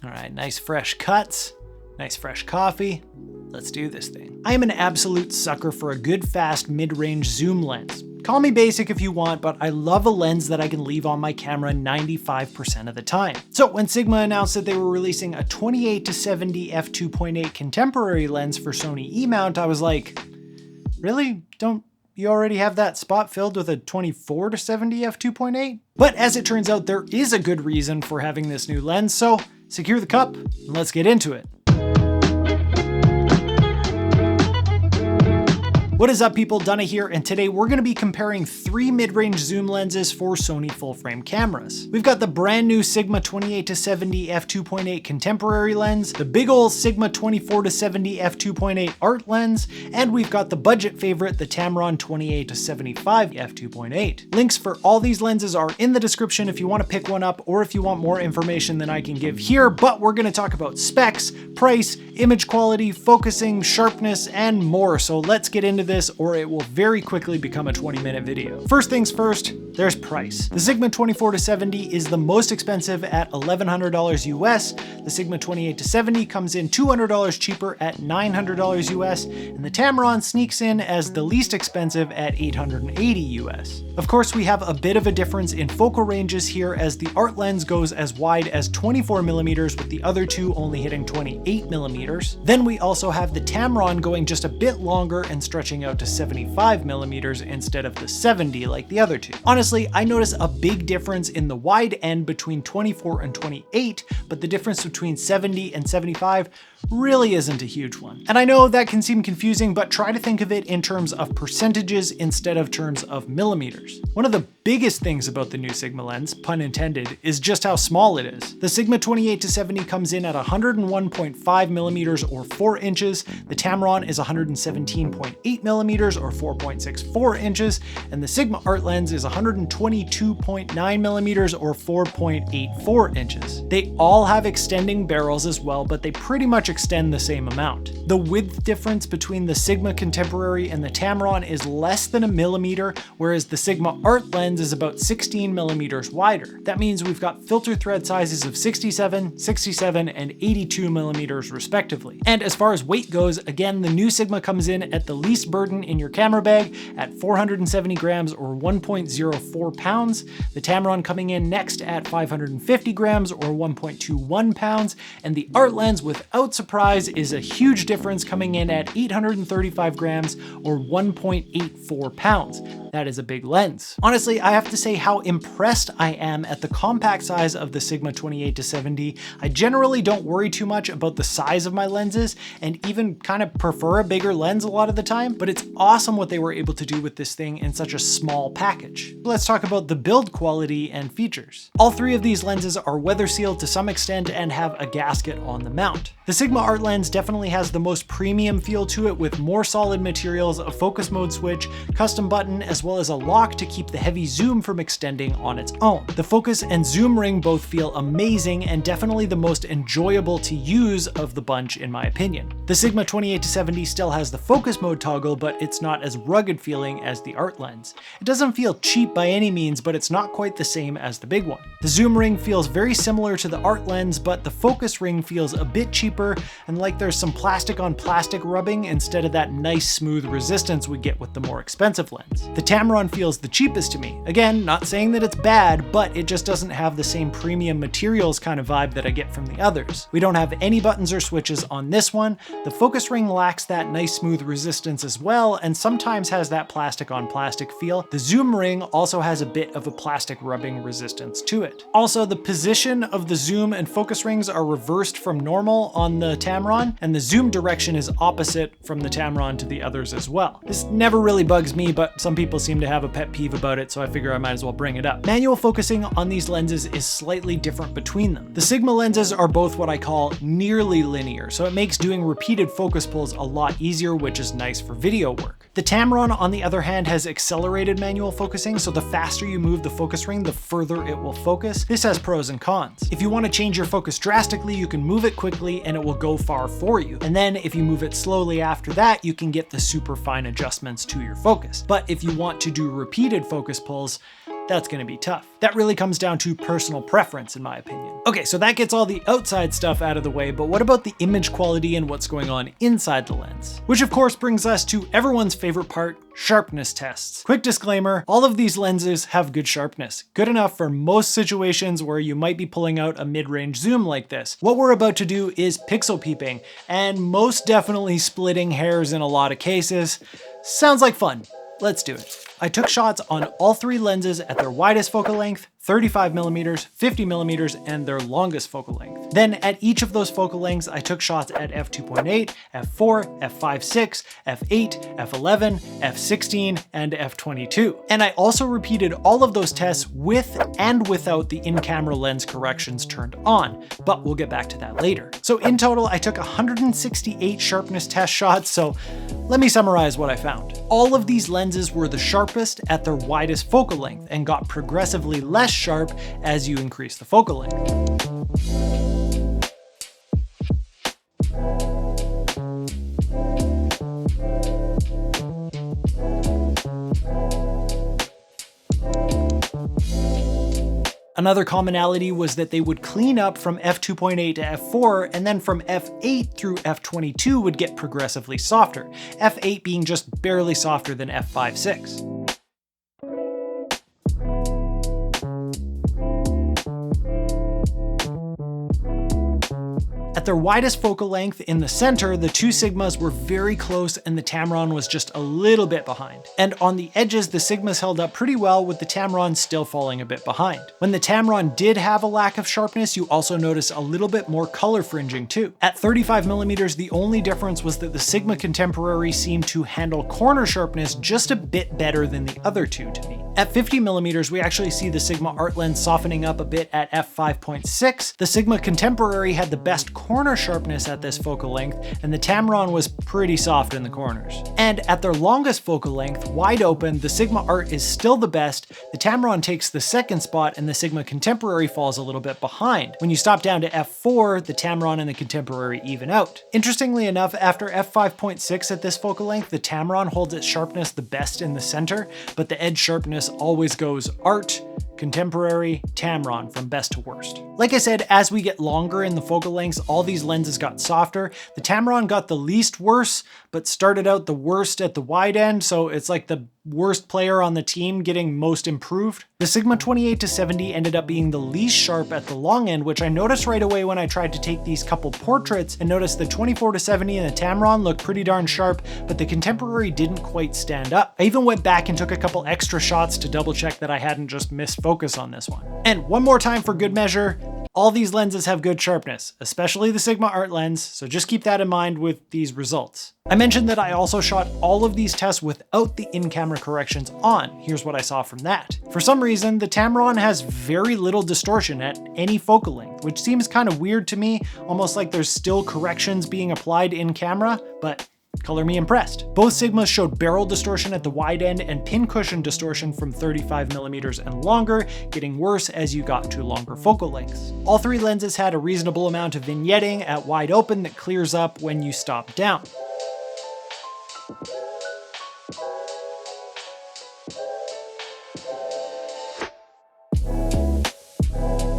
All right, nice fresh cuts, nice fresh coffee. Let's do this thing. I am an absolute sucker for a good, fast, mid-range zoom lens. Call me basic if you want, but I love a lens that I can leave on my camera 95% of the time. So when Sigma announced that they were releasing a 28-70 f2.8 contemporary lens for Sony E-mount, I was like, really? Don't you already have that spot filled with a 24-70 f2.8? But as it turns out, there is a good reason for having this new lens, so secure the cup and let's get into it. What is up, people? Dunna here, and today we're going to be comparing 3 mid-range zoom lenses for Sony full-frame cameras. We've got the brand new Sigma 28-70 f2.8 contemporary lens, the big ol' Sigma 24-70 f2.8 art lens, and we've got the budget favorite, the Tamron 28-75 f2.8. Links for all these lenses are in the description if you want to pick one up or if you want more information than I can give here, but we're going to talk about specs, price, image quality, focusing, sharpness, and more. So let's get into this, or it will very quickly become a 20-minute video. First things first, there's price. The Sigma 24-70 is the most expensive at $1,100 US. The Sigma 28-70 comes in $200 cheaper at $900 US, and the Tamron sneaks in as the least expensive at $880 US. Of course, we have a bit of a difference in focal ranges here, as the art lens goes as wide as 24mm, with the other two only hitting 28mm. Then we also have the Tamron going just a bit longer and stretching out to 75mm instead of the 70 like the other two. Honestly, I notice a big difference in the wide end between 24 and 28, but the difference between 70 and 75 really isn't a huge one. And I know that can seem confusing, but try to think of it in terms of percentages instead of terms of millimeters. One of the biggest things about the new Sigma lens, pun intended, is just how small it is. The Sigma 28-70 comes in at 101.5mm or 4 inches, the Tamron is 117.8mm or 4.64 inches, and the Sigma art lens is 122.9mm or 4.84 inches. They all have extending barrels as well, but they pretty much extend the same amount. The width difference between the Sigma Contemporary and the Tamron is less than a millimeter, whereas the Sigma art lens is about 16mm wider. That means we've got filter thread sizes of 67, 67, and 82mm respectively. And as far as weight goes, again, the new Sigma comes in at the least burden in your camera bag at 470 grams or 1.04 pounds. The Tamron coming in next at 550 grams or 1.21 pounds, and the art lens, without surprise, is a huge difference, coming in at 835 grams or 1.84 pounds. That is a big lens. Honestly, I have to say how impressed I am at the compact size of the Sigma 28-70. I generally don't worry too much about the size of my lenses and even kind of prefer a bigger lens a lot of the time, but it's awesome what they were able to do with this thing in such a small package. Let's talk about the build quality and features. All three of these lenses are weather sealed to some extent and have a gasket on the mount. The Sigma art lens definitely has the most premium feel to it, with more solid materials, a focus mode switch, custom button, as well as a lock to keep the heavy zoom from extending on its own. The focus and zoom ring both feel amazing and definitely the most enjoyable to use of the bunch in my opinion. The Sigma 28-70 still has the focus mode toggle, but it's not as rugged feeling as the art lens. It doesn't feel cheap by any means, but it's not quite the same as the big one. The zoom ring feels very similar to the art lens, but the focus ring feels a bit cheaper and like there's some plastic on plastic rubbing instead of that nice smooth resistance we get with the more expensive lens. The Tamron feels the cheapest to me. Again, not saying that it's bad, but it just doesn't have the same premium materials kind of vibe that I get from the others. We don't have any buttons or switches on this one. The focus ring lacks that nice smooth resistance as well, and sometimes has that plastic on plastic feel. The zoom ring also has a bit of a plastic rubbing resistance to it. Also, the position of the zoom and focus rings are reversed from normal on the Tamron, and the zoom direction is opposite from the Tamron to the others as well. This never really bugs me, but some people seem to have a pet peeve about it, so I figure I might as well bring it up. Manual focusing on these lenses is slightly different between them. The Sigma lenses are both what I call nearly linear, so it makes doing repeated focus pulls a lot easier, which is nice for video work. The Tamron, on the other hand, has accelerated manual focusing, so the faster you move the focus ring, the further it will focus. This has pros and cons. If you want to change your focus drastically, you can move it quickly and it will go far for you. And then if you move it slowly after that, you can get the super fine adjustments to your focus. But if you want to do repeated focus pulls, that's gonna be tough. That really comes down to personal preference in my opinion. Okay, so that gets all the outside stuff out of the way, but what about the image quality and what's going on inside the lens? Which of course brings us to everyone's favorite part, sharpness tests. Quick disclaimer, all of these lenses have good sharpness, good enough for most situations where you might be pulling out a mid-range zoom like this. What we're about to do is pixel peeping, and most definitely splitting hairs in a lot of cases. Sounds like fun. Let's do it. I took shots on all three lenses at their widest focal length, 35mm, 50mm, and their longest focal length. Then at each of those focal lengths, I took shots at f2.8, f4, f5.6, f8, f11, f16, and f22. And I also repeated all of those tests with and without the in-camera lens corrections turned on, but we'll get back to that later. So in total, I took 168 sharpness test shots, so let me summarize what I found. All of these lenses were the sharpest at their widest focal length and got progressively less sharp as you increase the focal length. Another commonality was that they would clean up from f2.8 to f4, and then from f8 through f22 would get progressively softer, f8 being just barely softer than f5.6. At their widest focal length in the center, the two Sigmas were very close and the Tamron was just a little bit behind. And on the edges, the Sigmas held up pretty well with the Tamron still falling a bit behind. When the Tamron did have a lack of sharpness, you also notice a little bit more color fringing too. At 35mm, the only difference was that the Sigma Contemporary seemed to handle corner sharpness just a bit better than the other two to me. At 50mm, we actually see the Sigma Art lens softening up a bit at f5.6. The Sigma Contemporary had the best corner sharpness at this focal length, and the Tamron was pretty soft in the corners. And at their longest focal length, wide open, the Sigma Art is still the best, the Tamron takes the second spot, and the Sigma Contemporary falls a little bit behind. When you stop down to f4, the Tamron and the Contemporary even out. Interestingly enough, after f5.6 at this focal length, the Tamron holds its sharpness the best in the center, but the edge sharpness always goes Art, Contemporary, Tamron from best to worst. Like I said, as we get longer in the focal lengths, all these lenses got softer. The Tamron got the least worse, but started out the worst at the wide end, so it's like the worst player on the team getting most improved. The Sigma 28-70 ended up being the least sharp at the long end, which I noticed right away when I tried to take these couple portraits and noticed the 24-70 and the Tamron looked pretty darn sharp, but the Contemporary didn't quite stand up. I even went back and took a couple extra shots to double check that I hadn't just missed focus on this one. And one more time for good measure, all these lenses have good sharpness, especially the Sigma Art lens, so just keep that in mind with these results. I mentioned that I also shot all of these tests without the in-camera corrections on. Here's what I saw from that. For some reason, the Tamron has very little distortion at any focal length, which seems kind of weird to me, almost like there's still corrections being applied in camera, but color me impressed. Both Sigmas showed barrel distortion at the wide end and pincushion distortion from 35mm and longer, getting worse as you got to longer focal lengths. All three lenses had a reasonable amount of vignetting at wide open that clears up when you stop down.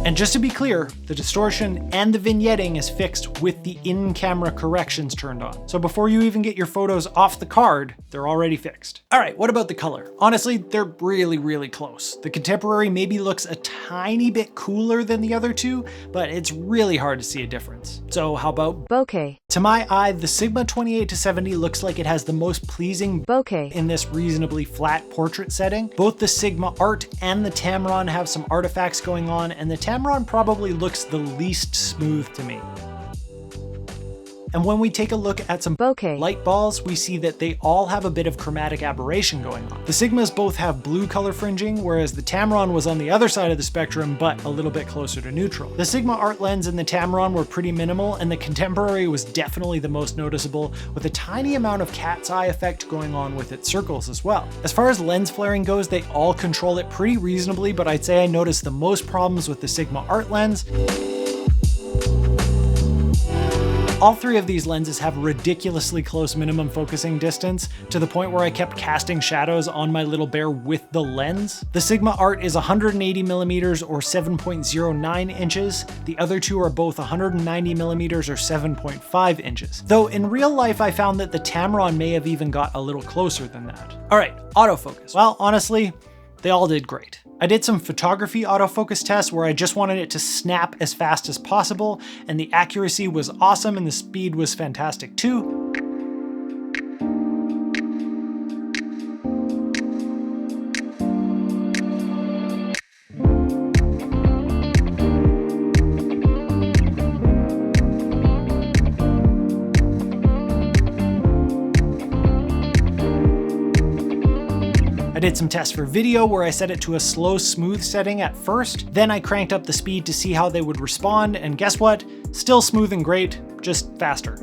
And just to be clear, the distortion and the vignetting is fixed with the in-camera corrections turned on. So before you even get your photos off the card, they're already fixed. All right, what about the color? Honestly, they're really, really close. The Contemporary maybe looks a tiny bit cooler than the other two, but it's really hard to see a difference. So how about bokeh? To my eye, the Sigma 28-70 looks like it has the most pleasing bokeh in this reasonably flat portrait setting. Both the Sigma Art and the Tamron have some artifacts going on, and the Tamron probably looks the least smooth to me. And when we take a look at some bokeh light balls, we see that they all have a bit of chromatic aberration going on. The Sigmas both have blue color fringing, whereas the Tamron was on the other side of the spectrum, but a little bit closer to neutral. The Sigma Art lens and the Tamron were pretty minimal, and the Contemporary was definitely the most noticeable, with a tiny amount of cat's eye effect going on with its circles as well. As far as lens flaring goes, they all control it pretty reasonably, but I'd say I noticed the most problems with the Sigma Art lens. All three of these lenses have ridiculously close minimum focusing distance to the point where I kept casting shadows on my little bear with the lens. The Sigma Art is 180 millimeters or 7.09 inches. The other two are both 190 millimeters or 7.5 inches. Though in real life, I found that the Tamron may have even got a little closer than that. All right, autofocus. Well, honestly, they all did great. I did some photography autofocus tests where I just wanted it to snap as fast as possible, and the accuracy was awesome and the speed was fantastic too. I did some tests for video where I set it to a slow smooth setting at first, then I cranked up the speed to see how they would respond, and guess what? Still smooth and great, just faster.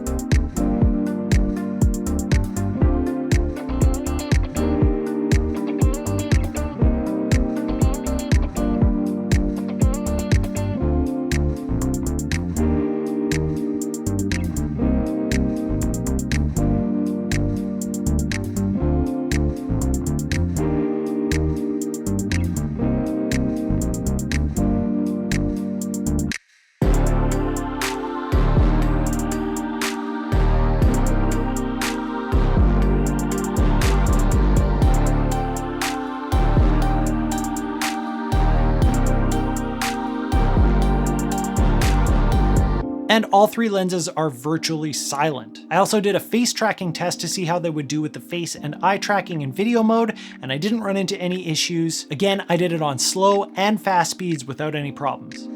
And all three lenses are virtually silent. I also did a face tracking test to see how they would do with the face and eye tracking in video mode, and I didn't run into any issues. Again, I did it on slow and fast speeds without any problems.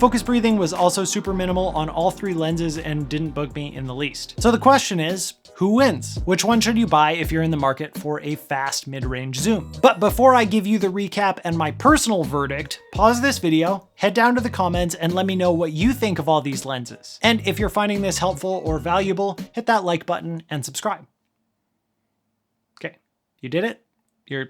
Focus breathing was also super minimal on all three lenses and didn't bug me in the least. So the question is, who wins? Which one should you buy if you're in the market for a fast mid-range zoom? But before I give you the recap and my personal verdict, pause this video, head down to the comments and let me know what you think of all these lenses. And if you're finding this helpful or valuable, hit that like button and subscribe. Okay, you did it? You're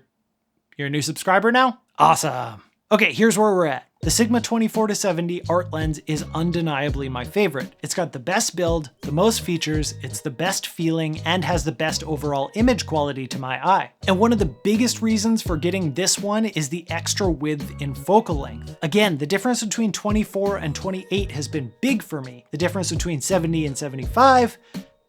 a new subscriber now? Awesome. Okay, here's where we're at. The Sigma 24-70 art lens is undeniably my favorite. It's got the best build, the most features, it's the best feeling, and has the best overall image quality to my eye. And one of the biggest reasons for getting this one is the extra width in focal length. Again, the difference between 24 and 28 has been big for me. The difference between 70 and 75,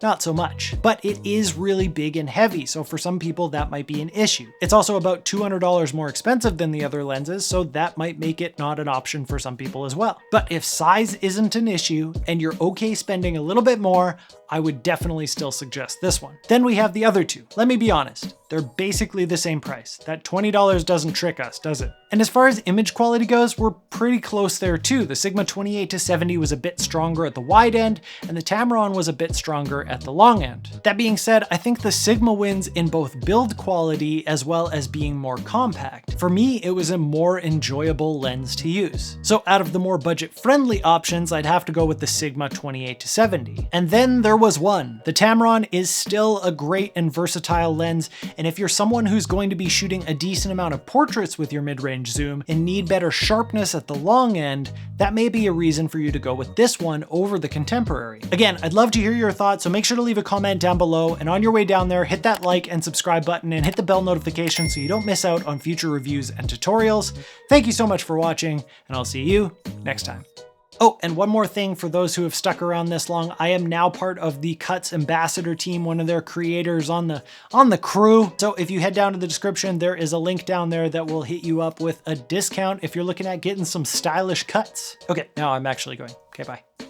not so much, but it is really big and heavy, so for some people that might be an issue. It's also about $200 more expensive than the other lenses, so that might make it not an option for some people as well. But if size isn't an issue and you're okay spending a little bit more, I would definitely still suggest this one. Then we have the other two. Let me be honest, they're basically the same price. That $20 doesn't trick us, does it? And as far as image quality goes, we're pretty close there too. The Sigma 28-70 was a bit stronger at the wide end, and the Tamron was a bit stronger at the long end. That being said, I think the Sigma wins in both build quality as well as being more compact. For me, it was a more enjoyable lens to use. So out of the more budget-friendly options, I'd have to go with the Sigma 28-70. And then there was one. The Tamron is still a great and versatile lens, and if you're someone who's going to be shooting a decent amount of portraits with your mid-range zoom and need better sharpness at the long end, that may be a reason for you to go with this one over the Contemporary. Again, I'd love to hear your thoughts, so make sure to leave a comment down below, and on your way down there, hit that like and subscribe button and hit the bell notification so you don't miss out on future reviews and tutorials. Thank you so much for watching, and I'll see you next time. Oh, and one more thing for those who have stuck around this long, I am now part of the Cuts ambassador team, one of their creators on the crew. So if you head down to the description, there is a link down there that will hit you up with a discount if you're looking at getting some stylish cuts. Okay, now I'm actually going. Okay, bye.